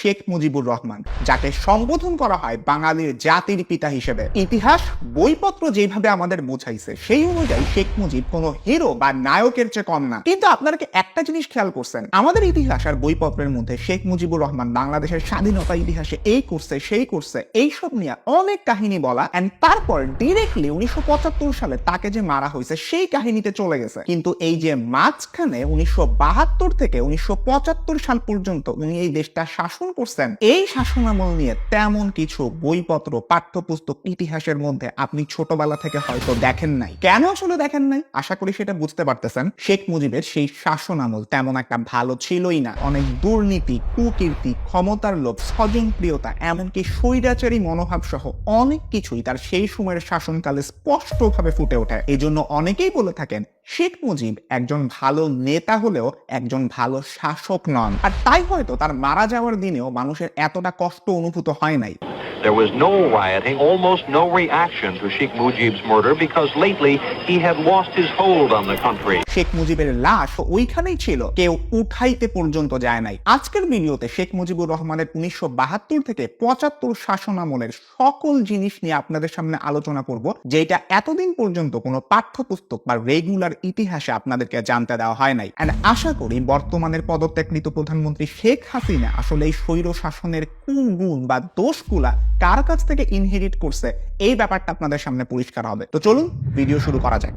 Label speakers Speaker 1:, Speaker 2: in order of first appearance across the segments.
Speaker 1: শেখ মুজিবুর রহমান, যাকে সম্বোধন করা হয় বাঙালির জাতির পিতা হিসেবে। ইতিহাস বইপত্র যেভাবে আমাদের বোঝাইছে সেই অনুযায়ী শেখ মুজিব কোনো হিরো বা নায়কের চেয়ে কম না। কিন্তু আপনারা কি একটা জিনিস খেয়াল করছেন, আমাদের ইতিহাস আর বইপত্রের মধ্যে শেখ মুজিবুর রহমান বাংলাদেশের স্বাধীনতা ইতিহাসে এই করছে সেই করছে এইসব নিয়ে অনেক কাহিনী বলা, এন্ড তারপর ডিরেক্টলি 1975 সালে তাকে যে মারা হয়েছে সেই কাহিনীতে চলে গেছে। কিন্তু এই যে মাঝখানে 1972 থেকে 1975 সাল পর্যন্ত উনি এই দেশটা শাসন করছেন, এই শাসনামল নিয়ে তেমন কিছু বইপত্র পাঠ্যপুস্তক ইতিহাসের মধ্যে আপনি ছোটবেলা থেকে হয়তো দেখেন নাই। কেন আসলে দেখেন নাই আশা করি সেটা বুঝতে পারতেছেন। শেখ মুজিবের সেই শাসনামল তেমন একটা ভালো ছিলই না। অনেক দুর্নীতি, কুকীর্তি, ক্ষমতার লোভ, স্বজনপ্রিয়তা, এমনকি স্বৈরাচারী মনোভাব সহ অনেক কিছুই তার সেই সময়ের শাসনকালে স্পষ্টভাবে ফুটে ওঠে। এই জন্য অনেকেই বলে থাকেন শেখ মুজিব একজন ভালো নেতা হলেও একজন ভালো শাসক নন, আর তাই হয়তো তার মারা যাওয়ার দিনেও মানুষের এতটা কষ্ট অনুভূত হয় নাই।
Speaker 2: There was no rioting, almost no reaction to Sheikh Mujib's murder because lately he had lost his hold on the country.
Speaker 1: Sheikh মুজিবের লাশ ওইখানেই ছিল, কেউ উঠাইতে পর্যন্ত যায় নাই। আজকের ভিডিওতে শেখ মুজিবুর রহমানের 1972 থেকে 75 শাসনামলের সকল জিনিস নিয়ে আপনাদের সামনে আলোচনা করব, যেটা এতদিন পর্যন্ত কোনো পাঠ্যপুস্তক বা রেগুলার ইতিহাসে আপনাদেরকে জানতে দেওয়া হয় নাই। এন্ড আশা করি বর্তমানের পদত্যাগকৃত প্রধানমন্ত্রী শেখ হাসিনা আসলে এই স্বৈর শাসনের কুগুণ বা দোষগুলা কার কাছ থেকে ইনহেরিট করছে এই ব্যাপারটা আপনাদের সামনে পরিষ্কার হবে। তো চলুন ভিডিও শুরু করা যাক।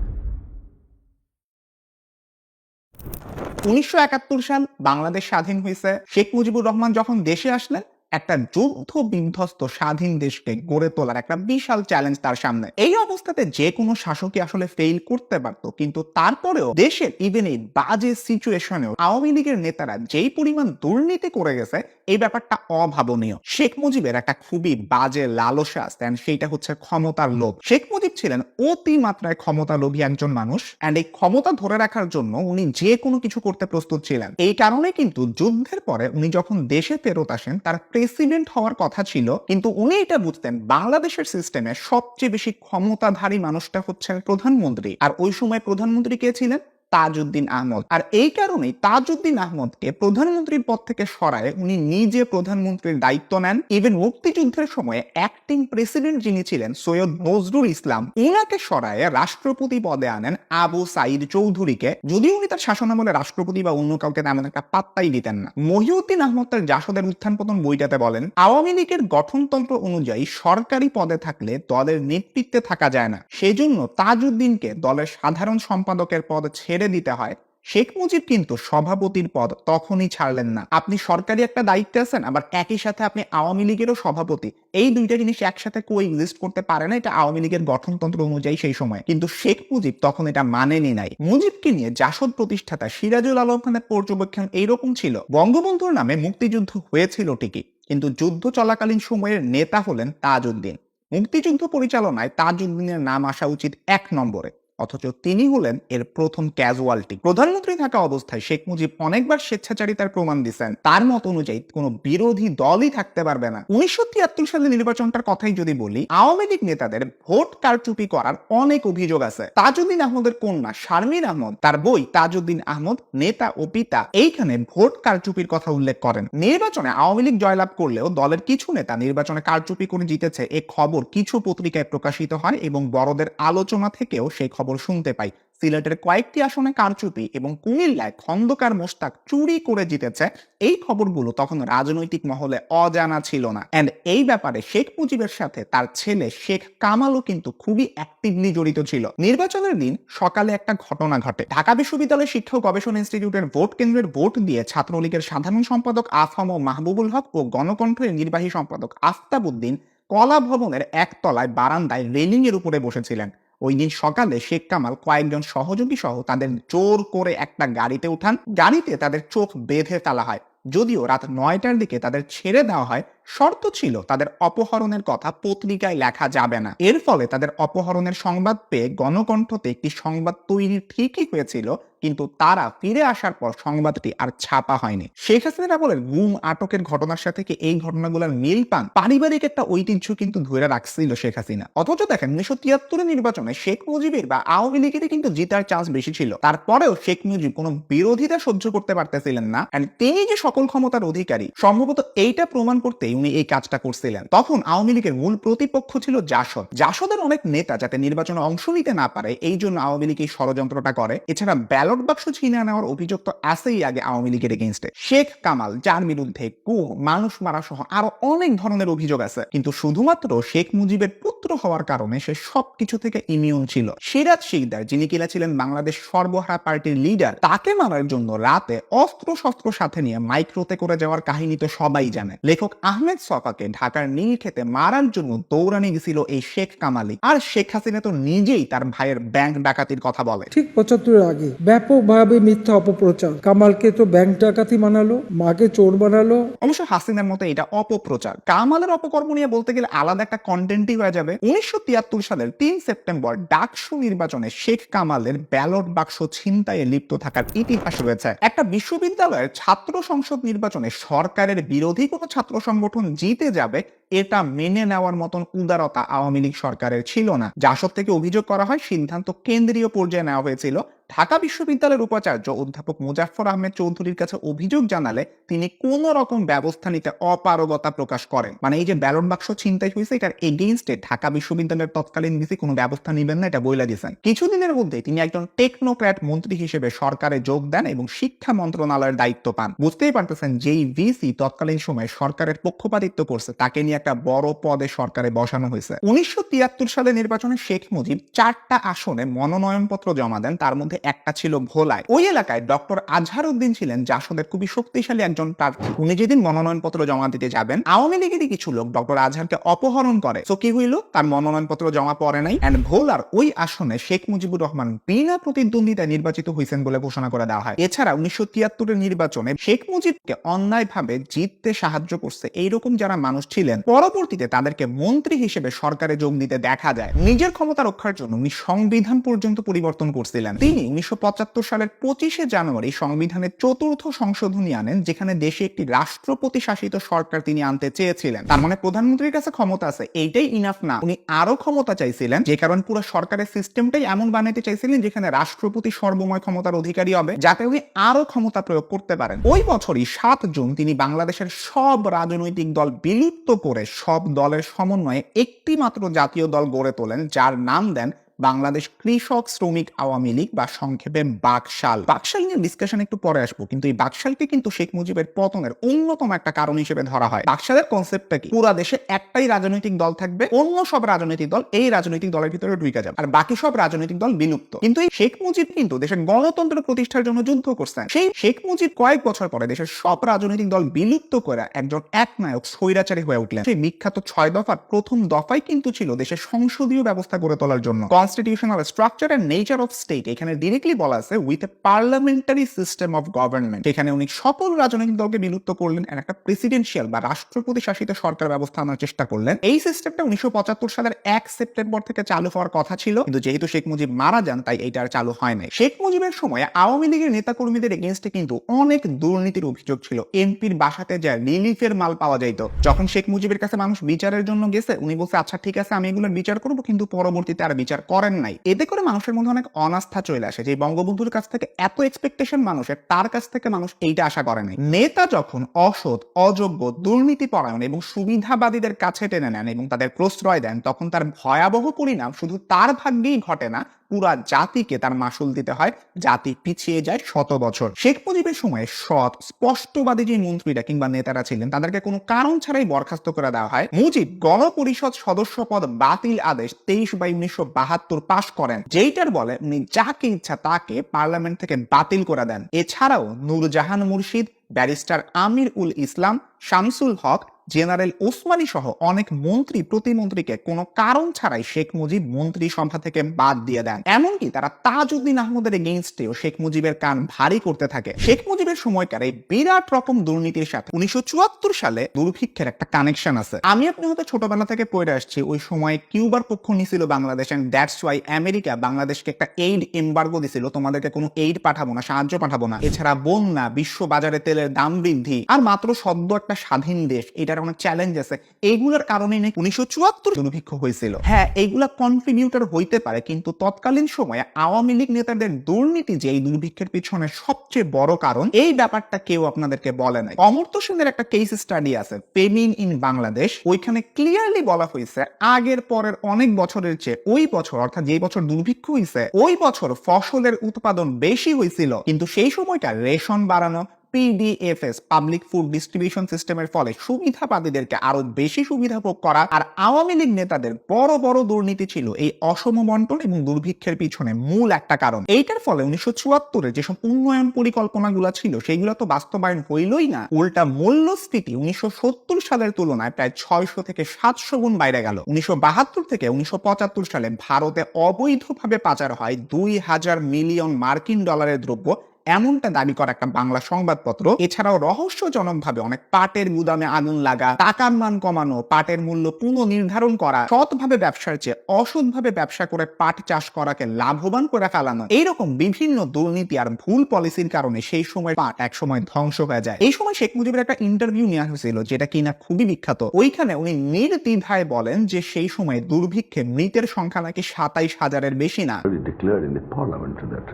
Speaker 1: 1971 সাল বাংলাদেশ স্বাধীন হয়েছে। শেখ মুজিবুর রহমান যখন দেশে আসলেন, একটা যুদ্ধ বিধ্বস্ত স্বাধীন দেশকে গড়ে তোলার একটা বিশাল চ্যালেঞ্জ তার সামনে। এই অবস্থাতে যে কোনো শাসকই আসলে ফেইল করতে পারত, কিন্তু তারপরেও দেশের ইভেন এই বাজে সিচুয়েশনেও আওয়ামী লীগের নেতারা যেই পরিমাণ দুর্নীতি করে গেছে এই ব্যাপারটা অভাবনীয়। শেখ মুজিবের একটা খুবই বাজে লালসা আছে, সেইটা হচ্ছে ক্ষমতার লোভ। শেখ মুজিব ছিলেন অতি মাত্রায় ক্ষমতা লোভী একজন মানুষ, এন্ড এই ক্ষমতা ধরে রাখার জন্য উনি যে কোনো কিছু করতে প্রস্তুত ছিলেন। এই কারণে কিন্তু যুদ্ধের পরে উনি যখন দেশে ফেরত আসেন, তার প্রেসিডেন্ট হওয়ার কথা ছিল, কিন্তু উনি এটা বুঝতেন বাংলাদেশের সিস্টেমে সবচেয়ে বেশি ক্ষমতাধারী মানুষটা হচ্ছে প্রধানমন্ত্রী, আর ওই সময় প্রধানমন্ত্রী কে ছিলেন? তাজউদ্দিন আহমদ। আর এই কারণেই তাজউদ্দিন আহমদকে প্রধানমন্ত্রীর পদ থেকে সরায় উনি নিজে প্রধানমন্ত্রীর দায়িত্ব নেন। ইভেন মুক্তিযুদ্ধের সময় অ্যাক্টিং প্রেসিডেন্ট যিনি ছিলেন সৈয়দ নজরুল ইসলাম, উনাকে সরায় রাষ্ট্রপতি পদে আনেন আবু সাইদ চৌধুরীকে, যদিও উনি তার শাসনামলে রাষ্ট্রপতি বা অন্য কাউকে তেমন একটা পাত্তাই দিতেন না। মহিউদ্দিন আহমদ তার জাসদের উত্থান পতন বইটাতে বলেন, আওয়ামী লীগের গঠনতন্ত্র অনুযায়ী সরকারি পদে থাকলে দলের নেতৃত্বে থাকা যায় না, সেজন্য তাজউদ্দিনকে দলের সাধারণ সম্পাদকের পদ ছেড়ে দিতে হয়। শেখ মুজিব কিন্তু সভাপতির পদ তখনই ছাড়লেন না। আপনি সরকারি একটা দায়িত্বে আছেন, আবার একই সাথে আপনি আওয়ামী লীগেরও সভাপতি, এই দুইটা জিনিস একসাথে কোএক্সিস্ট করতে পারে না, এটা আওয়ামী লীগের গঠনতন্ত্র অনুযায়ী সেই সময়। কিন্তু শেখ মুজিব তখন এটা মানেনি নাই। মুজিবকে নিয়ে জাসদ প্রতিষ্ঠাতা সিরাজুল আলম খানের পর্যবেক্ষণ এইরকম ছিল, বঙ্গবন্ধুর নামে মুক্তিযুদ্ধ হয়েছিল ঠিকই, কিন্তু যুদ্ধ চলাকালীন সময়ের নেতা হলেন তাজউদ্দিন। মুক্তিযুদ্ধ পরিচালনায় তাজউদ্দিনের নাম আসা উচিত 1 নম্বরে, অথচ তিনি হলেন এর প্রথম ক্যাজুয়ালিটি। প্রধানমন্ত্রী থাকা অবস্থায় শেখ মুজিব অনেকবার স্বেচ্ছাচারিতার প্রমাণ দিচ্ছেন, তার মত অনুযায়ী কোনো বিরোধী দলই থাকতে পারবে না। 1973 সালের নির্বাচনটার কথাই যদি বলি, আওয়ামী লীগ নেতাদের ভোট কারচুপি করার অনেক অভিযোগ আছে। তাজউদ্দিন আহমদের কন্যা শারমিন আহমদ তার বই তাজউদ্দিন আহমদ নেতা ও পিতা এইখানে ভোট কারচুপির কথা উল্লেখ করেন। নির্বাচনে আওয়ামী লীগ জয়লাভ করলেও দলের কিছু নেতা নির্বাচনে কারচুপি করে জিতেছে এ খবর কিছু পত্রিকায় প্রকাশিত হয়, এবং বড়দের আলোচনা থেকেও সেই খবর শুনতে পাই। সিলেটের কয়েকটি আসনে কারচুপি এবং কুমিল্লায় খন্দকার মোশতাক চুরি করে জিতেছে, এই খবরগুলো তখন রাজনৈতিক মহলে অজানা ছিল না। এন্ড এই ব্যাপারে শেখ মুজিবের সাথে তার ছেলে শেখ কামালও কিন্তু খুবই অ্যাক্টিভলি জড়িত ছিল। নির্বাচনের দিন সকালে একটা ঘটনা ঘটে। ঢাকা বিশ্ববিদ্যালয় শিক্ষা ও গবেষণা ইনস্টিটিউটের ভোট কেন্দ্রের ভোট দিয়ে ছাত্রলীগের সাধারণ সম্পাদক আফম ও মাহবুবুল হক ও গণকণ্ঠের নির্বাহী সম্পাদক আফতাবউদ্দিন কলা ভবনের একতলায় বারান্দায় রেলিং এর উপরে বসেছিলেন। ওই দিন সকালে শেখ কামাল কয়েকজন সহযোগী সহ তাদের জোর করে একটা গাড়িতে উঠান। গাড়িতে তাদের চোখ বেঁধে ফেলা হয়, যদিও রাত 9টার দিকে তাদের ছেড়ে দেওয়া হয় শর্ত ছিল তাদের অপহরণের কথা পত্রিকায় লেখা যাবে না। এর ফলে তাদের অপহরণের সংবাদ পেয়ে গণকণ্ঠতে একটি সংবাদ তৈরি ঠিকই হয়েছিল, কিন্তু তারা ফিরে আসার পর সংবাদটি আর ছাপা হয়নি। শেখ হাসিনার আমলের গুম আটকের ঘটনার সাথে কি এই ঘটনাগুলোর মিল পান? পারিবারিক একটা ঐতিহ্য কিন্তু ধরে রাখছিল শেখ হাসিনা। অথচ দেখেন 1973 নির্বাচনে শেখ মুজিবের বা আওয়ামী লীগেরই কিন্তু জেতার চান্স বেশি ছিল। তারপরেও শেখ মুজিব কোনো বিরোধিতা সহ্য করতে পারতেছিলেন না, এন্ড তিনি যে সকল ক্ষমতার অধিকারী সম্ভবত এইটা প্রমাণ করতেই উনি এই কাজটা করছিলেন। তখন আওয়ামী লীগের মূল প্রতিপক্ষ ছিল জাসদ। জাসদের অনেক নেতা যাতে নির্বাচনে অংশ নিতে না পারে এই জন্য আওয়ামী লীগ এই ষড়যন্ত্রটা করে। এছাড়া ব্যালট বাক্স ছিনিয়ে নেওয়ার অভিযোগ তো আছেই আগে আওয়ামী লীগের এগেইনস্টে। শেখ কামাল যার বিরুদ্ধে গুম, মানুষ মারা সহ আরো অনেক ধরনের অভিযোগ আছে, কিন্তু শুধুমাত্র শেখ মুজিবের পুত্র হওয়ার কারণে সে সবকিছু থেকে ইমিউন ছিল। সিরাজ শিকদার যিনি কিনা ছিলেন বাংলাদেশ সর্বহারা পার্টির লিডার, তাকে মারার জন্য রাতে অস্ত্র শস্ত্র সাথে নিয়ে মাইক্রোতে করে যাওয়ার কাহিনী তো সবাই জানে। লেখক আহমেদ সফাকে ঢাকার নীলক্ষেতে মারার জন্য দৌড়ানি গেছিল এই শেখ কামালি। আর শেখ হাসিনা তো নিজেই তার ভাইয়ের ব্যাংক ডাকাতির কথা বলে।
Speaker 3: ঠিক 75 আগে ব্যাপকভাবে মিথ্যা অপপ্রচার। কামালকে তো ব্যাংক ডাকাতি বানালো, মাকে চোর বানালো।
Speaker 1: অবশ্য হাসিনার মতো এটা অপপ্রচার। কামালের অপকর্ম নিয়ে বলতে গেলে আলাদা একটা কন্টেন্টই হয়ে যাবে। 1973 সালের 3 সেপ্টেম্বর ডাকসু নির্বাচনে শেখ কামালের ব্যালট বাক্স ছিনতাইয়ে লিপ্ত থাকার ইতিহাস রয়েছে। একটা বিশ্ববিদ্যালয়ের ছাত্র সংসদ নির্বাচনে সরকারের বিরোধী কোনো ছাত্র সংগঠন জিতে যাবে, এটা মেনে নেওয়ার মতন উদারতা আওয়ামী লীগ সরকারের ছিল না। জাসদ থেকে অভিযোগ করা হয় সিদ্ধান্ত কেন্দ্রীয় পর্যায়ে নেওয়া হয়েছিল। ঢাকা বিশ্ববিদ্যালয়ের উপাচার্য অধ্যাপক মুজাফফর আহমেদ চৌধুরীর কাছে অভিযোগ জানালে তিনি কোন রকম ব্যবস্থা নিতে অপারগতা প্রকাশ করেন। মানে এই যে ব্যালট বাক্স ছিনতাই হয়েছে এটার এগেইনস্টে ঢাকা বিশ্ববিদ্যালয়ের তৎকালীন ভিসি কোনো ব্যবস্থা নেবেন না এটা বইলা দিয়েছেন। কিছুদিনের মধ্যে তিনি একজন টেকনোক্র্যাট মন্ত্রী হিসেবে সরকারে যোগ দেন এবং শিক্ষা মন্ত্রণালয়ের দায়িত্ব পান। বুঝতেই পারতেছেন যেই ভিসি তৎকালীন সময়ে সরকারের পক্ষপাতিত্ব করছে তাকে নিয়ে একটা বড় পদে সরকারে বসানো হয়েছে। 1973 সালে নির্বাচনে শেখ মুজিব 4টা আসনে মনোনয়নপত্র জমা দেন, তার মধ্যে একটা ছিল ভোলায়। ওই এলাকায় ডক্টর আজহার উদ্দিন ছিলেন জাসদের খুবই শক্তিশালী একজন প্রার্থী। উনি যেদিন মনোনয়নপত্র জমা দিতে যাবেন আওয়ামী লীগেরই কিছু লোক ডক্টর আজহারকে অপহরণ করে। তো কি হইল, তার মনোনয়নপত্র জমা পড়ে নাই, এন্ড ভোলার ওই আসনে শেখ মুজিবুর রহমান বিনা প্রতিদ্বন্দ্বিতায় নির্বাচিত হয়েছেন বলে ঘোষণা করে দেওয়া হয়। এছাড়া 1973 নির্বাচনে শেখ মুজিবকে অন্যায়ভাবে জিততে সাহায্য করছে এইরকম যারা মানুষ ছিলেন পরবর্তীতে তাদেরকে মন্ত্রী হিসেবে সরকারে যোগ দিতে দেখা যায়। নিজের ক্ষমতা রক্ষার জন্য উনি সংবিধান পর্যন্ত পরিবর্তন করছিলেন। তিনি 1975 সালের 25শে জানুয়ারি সংবিধানের 4র্থ সংশোধনী আনেন, যেখানে দেশে একটি রাষ্ট্রপতি শাসিত সরকার তিনি আনতে চেয়েছিলেন। তার মানে প্রধানমন্ত্রীর কাছে ক্ষমতা আছে এইটাই ইনাফ না, উনি আরো ক্ষমতা চাইছিলেন, যে কারণে পুরো সরকারের সিস্টেমটাই এমন বানাইতে চাইছিলেন যেখানে রাষ্ট্রপতি সর্বময় ক্ষমতার অধিকারী হবে, যাতে উনি আরো ক্ষমতা প্রয়োগ করতে পারেন। ওই বছরই 7 জুন তিনি বাংলাদেশের সব রাজনৈতিক দল বিলুপ্ত করে সব দলের সমন্বয়ে একটি মাত্র জাতীয় দল গড়ে তোলেন, যার নাম দেন বাংলাদেশ কৃষক শ্রমিক আওয়ামী লীগ বা সংক্ষেপে বাকশাল। বাকশাল নিয়ে ডিসকাশন একটু পরে আসবো, কিন্তু এই বাকশালকে কিন্তু শেখ মুজিবের পতনের অন্যতম একটা কারণ হিসেবে ধরা হয়। বাকশালের কনসেপ্টটা কি, পুরো দেশে একটাই রাজনৈতিক দল থাকবে, অন্য সব রাজনৈতিক দল এই রাজনৈতিক দলের ভিতরে ঢুকে যাবে, আর বাকি সব রাজনৈতিক দল বিলুপ্ত। কিন্তু এই শেখ মুজিব কিন্তু দেশের গণতন্ত্র প্রতিষ্ঠার জন্য যুদ্ধ করছেন। সেই শেখ মুজিব কয়েক বছর পরে দেশের সব রাজনৈতিক দল বিলুপ্ত করে একজন একনায়ক স্বৈরাচারী হয়ে উঠলেন। সেই বিখ্যাত 6 দফার প্রথম দফাই কিন্তু ছিল দেশের সংসদীয় ব্যবস্থা গড়ে তোলার জন্য। Constitutional structure and nature of state এখানে ডিরেক্টলি বলা আছে with a parliamentary system of government. এখানে উনি সকল রাজনৈতিক দলকে বিলুপ্ত করলেন, একটা প্রেসিডেন্সিয়াল বা রাষ্ট্রপতি শাসিত সরকার ব্যবস্থা আনার চেষ্টা করলেন। এই সিস্টেমটা 1975 সালের 1 সেপ্টেম্বর থেকে চালু হওয়ার কথা ছিল, কিন্তু যেহেতু শেখ মুজিব মারা যান তাই এটা আর চালু হয় নাই। শেখ মুজিবের সময় আওয়ামী লীগের নেতাকর্মীদের এগেইনস্টে কিন্তু অনেক দুর্নীতির অভিযোগ ছিল। এমপির বাসাতে যায় রিলিফের মাল পাওয়া যাইত। যখন শেখ মুজিবের কাছে মানুষ বিচারের জন্য গেছে উনি বলছে আচ্ছা ঠিক আছে আমি এগুলোর বিচার করবো, কিন্তু পরবর্তীতে আর বিচার করেন নাই। এতে করে মানুষের মধ্যে অনেক অনাস্থা চলে আসে যে বঙ্গবন্ধুর কাছ থেকে এত এক্সপেকটেশন মানুষের, তার কাছ থেকে মানুষ এইটা আশা করে নাই। নেতা যখন অসৎ, অযোগ্য, দুর্নীতি পরায়ণ এবং সুবিধাবাদীদের কাছে টেনে নেন এবং তাদের প্রশ্রয় দেন, তখন তার ভয়াবহ পরিণাম শুধু তার ভাগ্যেই ঘটে না, পুরা জাতিকে তার মাসুল দিতে হয়। জাতি পিছিয়ে যায় 100 বছর। শেখ মুজিবের সময় সৎ স্পষ্টবাদী যে মন্ত্রীরা কিংবা নেতারা ছিলেন তাদেরকে কোনো কারণ ছাড়াই বরখাস্ত করে দেওয়া হয়। মুজিব গণপরিষদ সদস্য পদ বাতিল আদেশ 23/1972 পাশ করেন, যেইটার বলে উনি যাকে ইচ্ছা তাকে পার্লামেন্ট থেকে বাতিল করে দেন। এছাড়াও নূরজাহান মুর্শিদ, ব্যারিস্টার আমির উল ইসলাম, শামসুল হক, জেনারেল ওসমানী সহ অনেক মন্ত্রী প্রতিমন্ত্রীকে কোনো কারণ ছাড়াই শেখ মুজিব মন্ত্রিসভা থেকে বাদ দিয়ে দেন। এমনকি তারা তাজউদ্দিন আহমদের এগেইনস্টেও শেখ মুজিবের কান ভারী করতে থাকে। শেখ মুজিবের সময়কার এই বিরাট রকম দুর্নীতির সাথে 1974 সালে দুর্ভিক্ষের একটা কানেকশন আছে। আমি আপনি হয়তো ছোটবেলা থেকে পড়ে আসছি ওই সময় কিউবার পক্ষ নিছিল Bangladesh, and that's why America বাংলাদেশকে একটা এইড এমবার্গো দিছিল, তোমাদেরকে কোনো এইড পাঠাবো না, সাহায্য পাঠাবো না। এছাড়া বন্যা, বিশ্ব বাজারে তেলের দাম বৃদ্ধি, আর মাত্র সদ্য একটা স্বাধীন দেশ, এটার অনেক চ্যালেঞ্জ আছে। এইগুলোর কারণে 1974 দুর্ভিক্ষ হয়েছিল। হ্যাঁ, এইগুলা কন্ট্রিবিউটর হইতে পারে, কিন্তু তৎকালীন সময়ে আওয়ামী লীগ নেতাদের দুর্নীতি যে এই দুর্ভিক্ষের পিছনে সবচেয়ে বড় কারণ, এই ব্যাপারটা কেউ আপনাদেরকে বলে নাই। অমর্ত্য সেনের একটা কেস স্টাডি আছে, ফেমিন ইন বাংলাদেশ, ওইখানে ক্লিয়ারলি বলা হয়েছে আগের পরের অনেক বছরের চেয়ে ওই বছর, অর্থাৎ যে বছর দুর্ভিক্ষ হয়েছে ওই বছর ফসলের উৎপাদন বেশি হয়েছিল, কিন্তু সেই সময়কার রেশন বাড়ানো, PDFS পাবলিক ফুড ডিস্ট্রিবিউশন সিস্টেমের ফলে সুবিধাবাদীদেরকে আরো বেশি সুবিধা ভোগ করা, আর আওয়ামী লীগ নেতাদের বড় বড় দুর্নীতি ছিল এই অসম বন্টন এবং দুর্ভিক্ষের পিছনে মূল একটা কারণ। এইটার ফলে 1974-এ যেসব উন্নয়ন পরিকল্পনাগুলো ছিল সেগুলো তো বাস্তবায়ন হইলই না, উল্টা মূল্যস্ফীতি 1970 সালের তুলনায় প্রায় 600 থেকে 700 গুণ বাইরে গেল। 1972 থেকে 1975 সালে ভারতে অবৈধভাবে পাচার হয় 2000 মিলিয়ন মার্কিন ডলারের দ্রব্য, এমনটা দাবি করা একটা বাংলা সংবাদপত্র। এছাড়াও রহস্যজনকভাবে অনেক পাটের গুদামে আগুন লাগা, টাকার মান কমানো, পাটের মূল্য পুনর্নির্ধারণ করা, সৎভাবে ব্যবসার চেয়ে অসৎভাবে ব্যবসা করে পাট চাষ করাকে লাভবান করে ফেলানো, এইরকম বিভিন্ন দুর্নীতি আর ভুল পলিসির কারণে সেই সময় পাট এক সময় ধ্বংস হয়ে যায়। এই সময় শেখ মুজিবের একটা ইন্টারভিউ নেওয়া হয়েছিল, যেটা কিনা খুবই বিখ্যাত। ওইখানে উনি নির্দ্বিধায় বলেন যে সেই সময় দুর্ভিক্ষে মৃতের সংখ্যা নাকি 27,000-এর বেশি না।
Speaker 4: Declared in the parliament that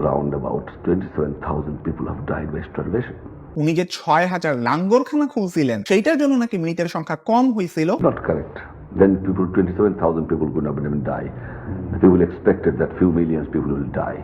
Speaker 4: around 27,000 people have died by starvation.
Speaker 1: উনি যে 6,000 লাঙ্গরখানা খুলছিলেন সেইটার জন্য নাকি মৃতের সংখ্যা কম হয়েছিল।
Speaker 4: Not correct. Then 27,000 people could not even die. The people expected that few millions people will die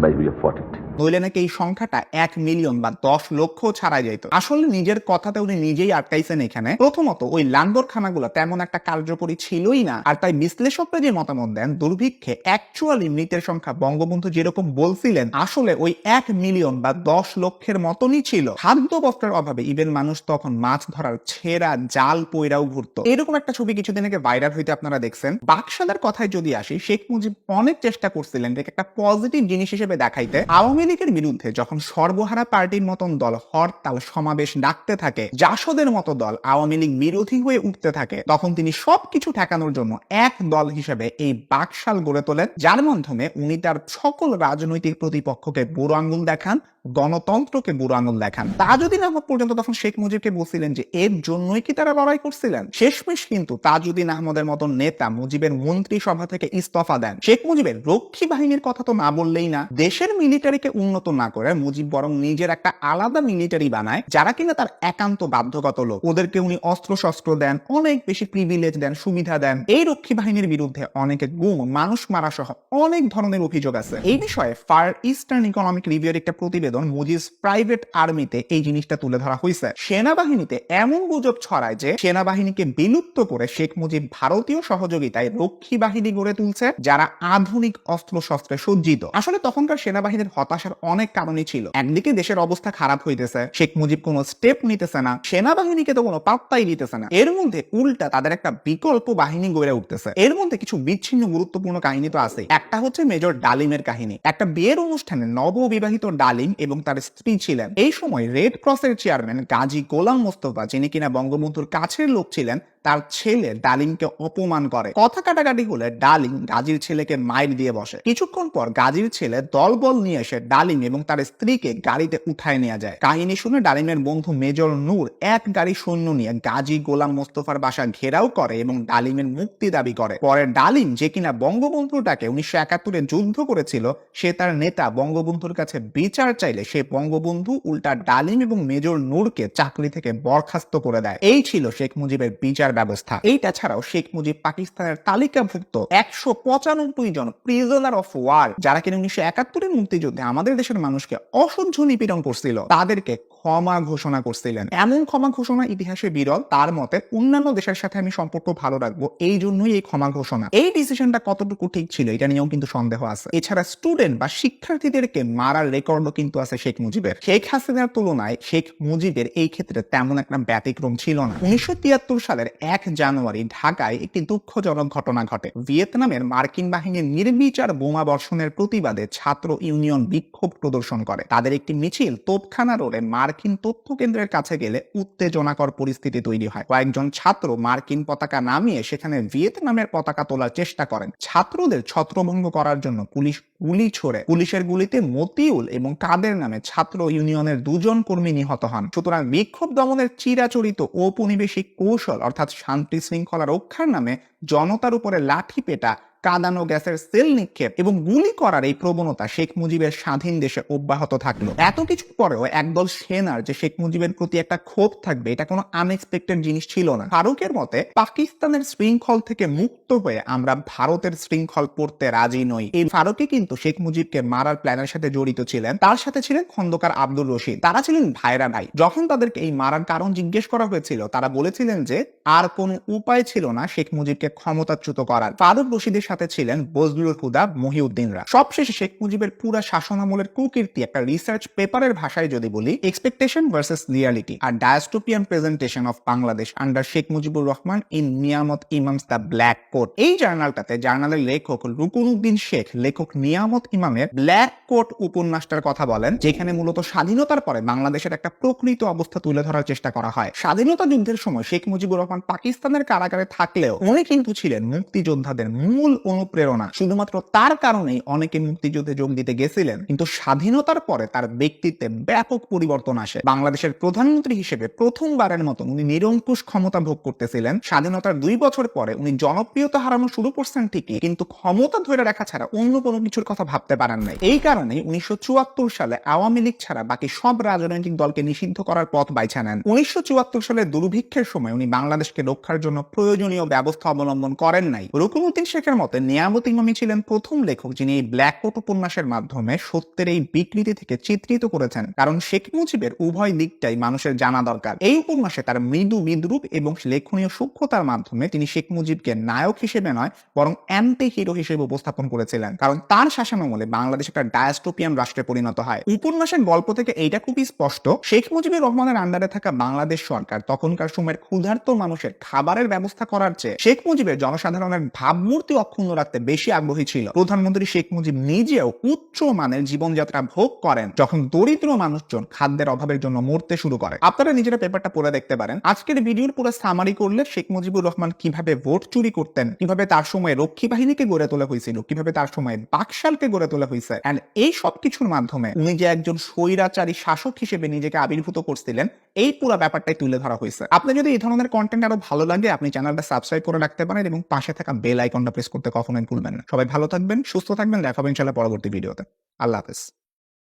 Speaker 4: by way of 40.
Speaker 1: নইলে নাকি এই সংখ্যাটা 1 মিলিয়ন বা 10 লক্ষ ছাড়া যাইত। আসলে নিজের কথাতে উনি নিজেই আটকাইছেন এখানে। প্রথমত ওই লাঙ্গরখানাগুলো তেমন একটা কার্যকরী ছিলই না, আর তাই বিশ্লেষকরা যে মতামত দেন দুর্ভিক্ষে অ্যাকচুয়ালি মৃতের সংখ্যা বঙ্গবন্ধু যেরকম বলছিলেন আসলে ওই 1 মিলিয়ন বা 10 লক্ষের মতনই ছিল। খাদ্য বস্ত্রের অভাবে ইভেন মানুষ তখন মাছ ধরার ছেঁড়া জাল পইরাও ঘুরতো। এরকম একটা ছবি কিছুদিন আগে ভাইরাল হইতে আপনারা দেখছেন। বাকশালের কথায় যদি আসি, শেখ মুজিব অনেক চেষ্টা করছিলেন এটাকে একটা পজিটিভ জিনিস হিসেবে দেখাইতে। আওয়ামী লীগের বিরুদ্ধে যখন সর্বহারা পার্টির মতন দল হরতাল সমাবেশ ডাকতে থাকে, জাসদের মতো দল আওয়ামী লীগ বিরোধী হয়ে উঠতে থাকে, তখন তিনি সবকিছু ঠেকানোর জন্য এক দল হিসেবে এই বাকশাল গড়ে তোলেন, যার মাধ্যমে উনি তার সকল রাজনৈতিক প্রতিপক্ষকে বুড়ো আঙ্গুল দেখান, গণতন্ত্রকে বুড়ো আঙুল দেখান। তাজউদ্দিন আহমদ পর্যন্ত তখন শেখ মুজিবকে বলছিলেন যে এর জন্যই কি তারা লড়াই করছিলেন। শেষমেশ কিন্তু তাজউদ্দিন আহমদের মতো নেতা মুজিবের মন্ত্রিসভা থেকে ইস্তফা দেন। শেখ মুজিবের রক্ষী বাহিনীর কথা তো না বললেই না, দেশের মিলিটারিকে উন্নত না করে মুজিব বরং নিজের একটা আলাদা মিলিটারি বানায়, যারা কিনা তার একান্ত বাধ্যগত লোক। ওদেরকে উনি অস্ত্র শস্ত্র দেন, অনেক বেশি প্রিভিলেজ দেন, সুবিধা দেন। এই রক্ষী বাহিনীর বিরুদ্ধে অনেকে গুম, মানুষ মারা সহ অনেক ধরনের অভিযোগ আছে। এই বিষয়ে ফার ইস্টার্ন ইকোনমিক রিভিউর একটা প্রতিবেদন মুজিবস প্রাইভেট আর্মিতে এই জিনিসটা তুলে ধরা হয়েছে। সেনাবাহিনীতে এমন গুজব ছড়ায় যে সেনাবাহিনীকে বিলুপ্ত করে শেখ মুজিব ভারতীয় সহযোগিতায় রক্ষী বাহিনী গড়ে তুলছে, যারা আধুনিক অস্ত্র শস্ত্রে সজ্জিত। আসলে তখনকার সেনাবাহিনীর হতাশার অনেক কারণই ছিল। একদিকে দেশের অবস্থা খারাপ হইতেছে, শেখ মুজিব কোনো স্টেপ নিতেছে না, সেনাবাহিনীকে তো কোনো পাত্তাই দিতেছে না, এর মধ্যে উল্টা তাদের একটা বিকল্প বাহিনী গড়ে উঠতেছে। এর মধ্যে কিছু বিচ্ছিন্ন গুরুত্বপূর্ণ কাহিনী তো আছে। একটা হচ্ছে মেজর ডালিমের কাহিনী। একটা বিয়ের অনুষ্ঠানে নববিবাহিত ডালিম এবং তার স্ত্রী ছিলেন। এই সময় রেড ক্রসের চেয়ারম্যান গাজী গোলাম মোস্তফা, যিনি কিনা বঙ্গবন্ধুর কাছের লোক ছিলেন, তার ছেলে ডালিমকে অপমান করে। কথা কাটাকাটি হলে ডালিম গাজীর ছেলেকে মাইর দিয়ে বসে। কিছুক্ষণ পর গাজীর ছেলে দলবল নিয়ে এসে ডালিম এবং তার স্ত্রীকে গাড়িতে উঠায় নিয়ে যায়। কাহিনী শুনে ডালিমের বন্ধু মেজর নূর এক গাড়ি সৈন্য নিয়ে গাজী গোলাম মোস্তফার বাসা ঘেরাও করে এবং ডালিমের মুক্তি দাবি করে। পরে ডালিম, যে কিনা বঙ্গবন্ধুটাকে 1971-এ যুদ্ধ করেছিল, সে তার নেতা বঙ্গবন্ধুর কাছে বিচার চাইলে সে বঙ্গবন্ধু উল্টা ডালিম এবং মেজর নূরকে চাকরি থেকে বরখাস্ত করে দেয়। এই ছিল শেখ মুজিবের বিচার ব্যবস্থা। এইটা ছাড়াও শেখ মুজিব পাকিস্তানের তালিকাভুক্ত 195 জন প্রিজনার অফ ওয়ার, যারা কিনা 1971-এর মুক্তিযুদ্ধে আমাদের দেশের মানুষকে অসহ্য নিপীড়ন করছিল, তাদেরকে ক্ষমা ঘোষণা করছিলেন। এমন ক্ষমা ঘোষণা ইতিহাসে বিরল। তার মতে অন্যান্য দেশের সাথে আমি সম্পর্ক ভালো রাখবো, এই জন্যই এই ক্ষমা ঘোষণা। এই ডিসিশনটা কতটুকু ঠিক ছিল এটা নিয়েও কিন্তু সন্দেহ আছে। এছাড়া স্টুডেন্ট বা শিক্ষার্থীদেরকে মারার রেকর্ডও কিন্তু আছে শেখ মুজিবের। শেখ হাসিনার তুলনায় শেখ মুজিবের এই ক্ষেত্রে তেমন একটা ব্যতিক্রম ছিল না। 1973 সালের 1 জানুয়ারি ঢাকায় একটি দুঃখজনক ঘটনা ঘটে। ভিয়েতনামের মার্কিন বাহিনীর নির্বিচার বোমা বর্ষণের প্রতিবাদে ছাত্র ইউনিয়ন বিক্ষোভ প্রদর্শন করে। তাদের একটি মিছিল তোপখানা রোডে মার্কিন তথ্য কেন্দ্রের কাছে গেলে উত্তেজনাকর পরিস্থিতি তৈরি হয়। কয়েকজন ছাত্র মার্কিন পতাকা নামিয়ে সেখানে ভিয়েতনামের পতাকা তোলার চেষ্টা করেন। ছাত্রদের ছত্রভঙ্গ করার জন্য পুলিশ গুলি ছোড়ে। পুলিশের গুলিতে মতিউল এবং কাদের নামে ছাত্র ইউনিয়নের 2 জন কর্মী নিহত হন। সুতরাং বিক্ষোভ দমনের চিরাচরিত ঔপনিবেশিক কৌশল অর্থাৎ শান্তি শৃঙ্খলা রক্ষার নামে জনতার উপরে লাঠি পেটা, কাদানো গ্যাসের সেল নিক্ষেপ এবং গুলি করার এই প্রবণতা শেখ মুজিবের স্বাধীন দেশে অব্যাহত থাকলো। এত কিছু পরেও একদল সেনার যে শেখ মুজিবের প্রতি একটা ক্ষোভ থাকবে, এটা কোনো আনএক্সপেক্টেড জিনিস ছিল না। ফারুকের মতে পাকিস্তানের শৃঙ্খল থেকে মুক্ত হয়ে আমরা ভারতের শৃঙ্খল পড়তে রাজি নই। এই ফারুকই কিন্তু শেখ মুজিবকে মারার প্ল্যানের সাথে জড়িত ছিলেন। তার সাথে ছিলেন খন্দকার আব্দুর রশিদ। তারা ছিলেন ভাইরা ভাই। যখন তাদেরকে এই মারার কারণ জিজ্ঞেস করা হয়েছিল, তারা বলেছিলেন যে আর কোনো উপায় ছিল না শেখ মুজিবকে ক্ষমতাচ্যুত করার। ফারুক রশিদের সাথে ছিলেন বজলুল হুদা, মহিউদ্দিনরা। সবশেষে শেখ মুজিবের পুরা শাসনামলের কুকীর্তি একটা রিসার্চ পেপারের ভাষায় যদি বলি, এক্সপেকটেশন ভার্সেস রিয়ালিটি আর dystopian presentation of Bangladesh under Sheikh Mujibur Rahman in Niyamat Imam's the black coat. এই জার্নালটাতে জার্নালের লেখক রুকুনুদ্দিন শেখ লেখক নিয়ামত ইমামের ব্ল্যাক কোট উপন্যাসটার কথা বলেন, যেখানে মূলত স্বাধীনতার পরে বাংলাদেশের একটা প্রকৃত অবস্থা তুলে ধরার চেষ্টা করা হয়। স্বাধীনতা যুদ্ধের সময় শেখ মুজিবুর রহমান পাকিস্তানের কারাগারে থাকলেও উনি কিন্তু ছিলেন মুক্তিযোদ্ধাদের মূল অনুপ্রেরণা। শুধুমাত্র তার কারণেই অনেকে মুক্তিযুদ্ধে যোগ দিতে গেছিলেন। কিন্তু স্বাধীনতার পরে তার ব্যক্তিত্বে ব্যাপক পরিবর্তন আসে। বাংলাদেশের প্রধানমন্ত্রী হিসেবে প্রথমবারের মতো উনি নিরঙ্কুশ ক্ষমতা ভোগ করতেছিলেন। স্বাধীনতার 2 বছর পরে উনি জনপ্রিয়তা হারানো শুরু করছেন ঠিকই, কিন্তু ক্ষমতা ধরে রাখা ছাড়া অন্য কোনো কিছুর কথা ভাবতে পারেন নাই। এই কারণে 1974 সালে আওয়ামী লীগ ছাড়া বাকি সব রাজনৈতিক দলকে নিষিদ্ধ করার পথ বাইছা নেন। 1974 সালের দুর্ভিক্ষের সময় উনি বাংলাদেশকে রক্ষার জন্য প্রয়োজনীয় ব্যবস্থা অবলম্বন করেন নাই। রুকুনুদ্দিন শেখের মতে নিয়ামত ইমামই ছিলেন প্রথম লেখক যিনি এই ব্ল্যাক কোট উপন্যাসের মাধ্যমে সত্যের এই বিকৃতি থেকে চিত্রিত করেছেন। কারণ শেখ মুজিবের উভয় দিকটাই মানুষের জানা দরকার। এই উপন্যাসে তার মৃদু বিদ্রুপ এবং লেখনীয় সূক্ষ্মতার মাধ্যমে তিনি শেখ মুজিবকে নায়ক হিসেবে নয় বরং অ্যান্টি হিরো হিসেবে উপস্থাপন করেছিলেন। কারণ তার শাসনামলে বাংলাদেশ একটা ডায়াস্টোপিয়ান রাষ্ট্রে পরিণত হয়। উপন্যাসের গল্প থেকে এইটা খুবই স্পষ্ট, শেখ মুজিবুর রহমানের আন্ডারে থাকা বাংলাদেশ সরকার তখনকার সময়ের ক্ষুধার্ত মানুষের খাবারের ব্যবস্থা করার চেয়ে শেখ মুজিবের জনসাধারণের ভাবমূর্তি অক্ষুণ্ণ রাখতে বেশি আগ্রহী ছিল। প্রধানমন্ত্রী শেখ মুজিব নিজেও উচ্চ মানের জীবনযাত্রা ভোগ করেন যখন দরিদ্র মানুষজন খাদ্যের অভাবের জন্য মরতে শুরু করে। আপনারা নিজেরা পেপারটা পড়ে দেখতে পারেন। আজকের ভিডিওর পুরো সামারি করলে শেখ মুজিবুর রহমান কিভাবে ভোট চুরি করতেন, কিভাবে তার সময় রক্ষী বাহিনীকে গড়ে তোলা হয়েছিল, কিভাবে তার সময় বাকশালকে গড়ে তোলা হয়েছে, এন্ড এই সব কিছুর মাধ্যমে উনি যে একজন স্বৈরাচারী শাসক হিসেবে নিজেকে আবির্ভূত করছিলেন, এই পুরো ব্যাপারটাই তুলে ধরা হয়েছে। আপনি যদি এই ধরনের কন্টেন্ট আরো ভালো লাগে, আপনি চ্যানেলটা সাবস্ক্রাইব করে রাখতে পারেন এবং পাশে থাকা বেল আইকনটা প্রেস করতে কখনোই ভুলবেন না। সবাই ভালো থাকবেন, সুস্থ থাকবেন। দেখা হবে ইনশাআল্লাহ পরবর্তী ভিডিওতে। আল্লাহ হাফেজ।